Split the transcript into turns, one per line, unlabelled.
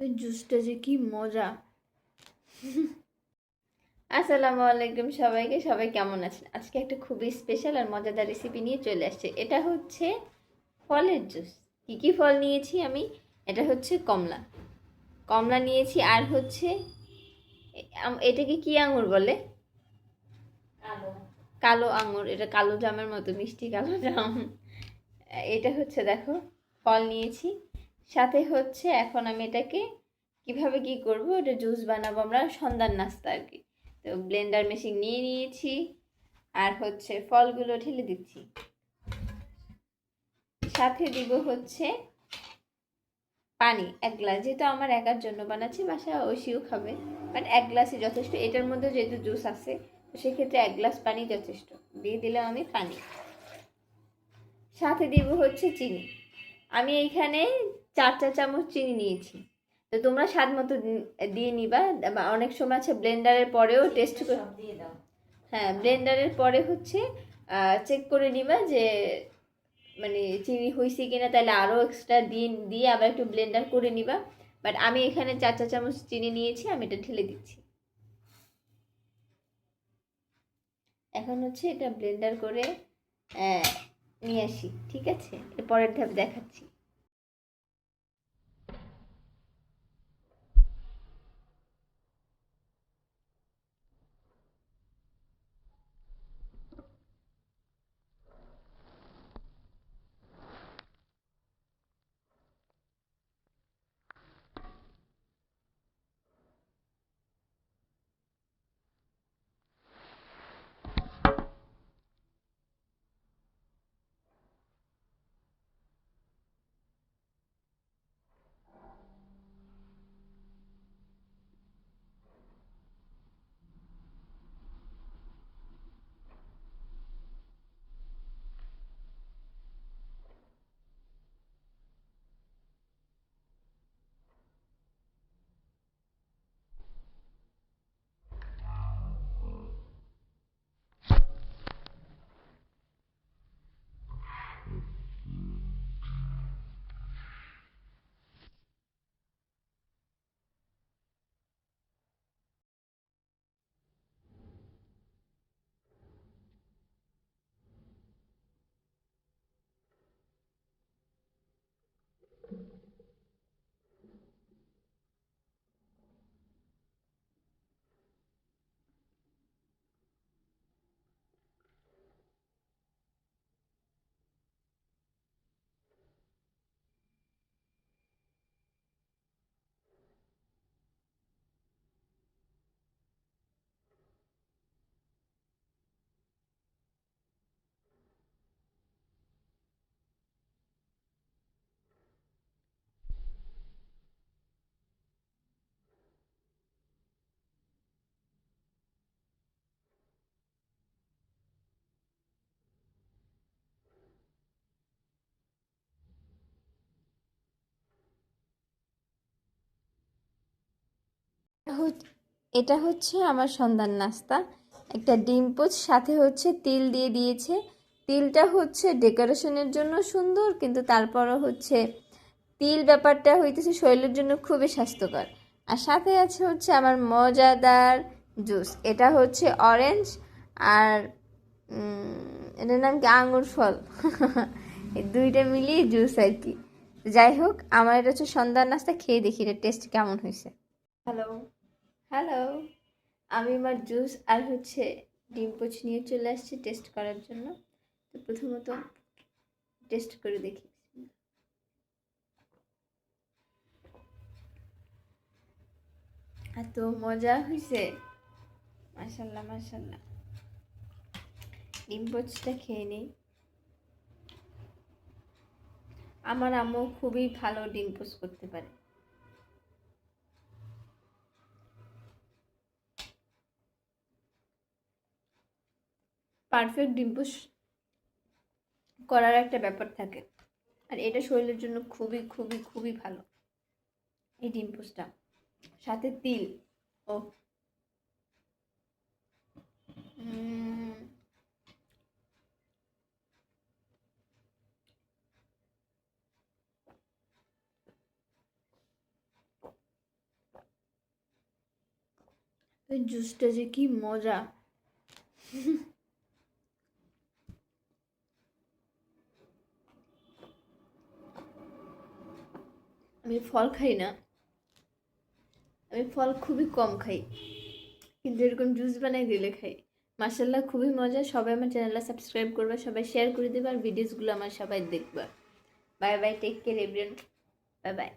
ওই জুসটা যে কি মজা। আসসালামু আলাইকুম সবাইকে, সবাই কেমন আছেন? আজকে একটা খুবই স্পেশাল আর মজাদার রেসিপি নিয়ে চলে আসছে। এটা হচ্ছে ফলের জুস। কি কি ফল নিয়েছি আমি? এটা হচ্ছে কমলা, কমলা নিয়েছি। আর হচ্ছে এটাকে কি আঙুর বলে? কালো, কালো আঙুর। এটা কালো জামের মতো মিষ্টি কালো জাম। এটা হচ্ছে দেখো, ফল নিয়েছি। সাথে হচ্ছে এখন আমি এটাকে কিভাবে কি করব, এটা জুস বানাবো আমরা সন্ধ্যার নাস্তা আর কি। তো ব্লেন্ডার মেশিন নিয়ে নিয়েছি, আর হচ্ছে ফলগুলো ঢেলে দিচ্ছি। সাথে দিব হচ্ছে পানি 1 গ্লাস, যেহেতু আমার একার জন্য বানাচ্ছি, বাসা ঐশীও খাবে, বাট 1 গ্লাসই যথেষ্ট। এটার মধ্যে যেহেতু জুস আছে, তো সেক্ষেত্রে 1 গ্লাস পানি যথেষ্ট। দিয়ে দিলাম আমি পানি। সাথে দিব হচ্ছে চিনি। আমি এইখানে 4 চা চামচ চিনি নিয়েছি। তো তোমরা স্বাদ মতো দিয়ে নিবা। বা অনেক সময় আছে ব্লেন্ডারের পরেও টেস্ট করে দিয়ে দাও। হ্যাঁ, ব্লেন্ডারের পরে হচ্ছে চেক করে নিবা যে মানে চিনি হয়েছে কিনা, তাহলে আরও এক্সট্রা দিয়ে দিয়ে আবার একটু ব্লেন্ডার করে নিবা। বাট আমি এখানে 4 চা চামচ চিনি নিয়েছি, আমি এটা ঢেলে দিচ্ছি। এখন হচ্ছে এটা ব্লেন্ডার করে নিয়ে আসি, ঠিক আছে? এর পরের ধাপ দেখাচ্ছি। এটা হচ্ছে আমার সন্ধ্যার নাস্তা। একটা ডিম পোচ, সাথে হচ্ছে তিল দিয়ে দিয়েছে। তিলটা হচ্ছে ডেকোরেশনের জন্য সুন্দর, কিন্তু তারপরও হচ্ছে তিল ব্যাপারটা হইতেছে শরীরের জন্য খুবই স্বাস্থ্যকর। আর সাথে আছে হচ্ছে আমার মজাদার জুস। এটা হচ্ছে অরেঞ্জ, আর এটার নাম কি, আঙুর ফল। এই দুইটা মিলিয়ে জুস আর কি। যাই হোক, আমার এটা হচ্ছে সন্ধ্যার নাস্তা। খেয়ে দেখি এটা টেস্ট কেমন হয়েছে। Hello, hello. আমি আমার জুস আর হচ্ছে ডিম পোচ নিয়ে চলে আসছি টেস্ট করার জন্য। তো প্রথমত টেস্ট করে দেখি। এত মজা হয়েছে, মাশাল্লাহ মাশাল্লাহ। ডিম পোচটা খেয়ে নিই। আমার আম্মু খুবই ভালো ডিম পোচ করতে পারে। পারফেক্ট ডিম পোচ করার একটা ব্যাপার থাকে, আর এটা শরীরের জন্য খুবই খুবই খুবই ভালো এই ডিম পোচটা। সাথে তিল। ও, উম, ওই জুসটা যে কি মজা। আমি ফল খাই না, আমি ফল খুবই কম খাই, কিন্তু এরকম জুস বানাই দিলে খাই। মাশাল্লাহ খুবই মজা। সবাই আমার চ্যানেলটা সাবস্ক্রাইব করবা, সবাই শেয়ার করে দেবা, আর ভিডিওসগুলো আমার সবাই দেখবা। Bye bye, take care everyone, bye by.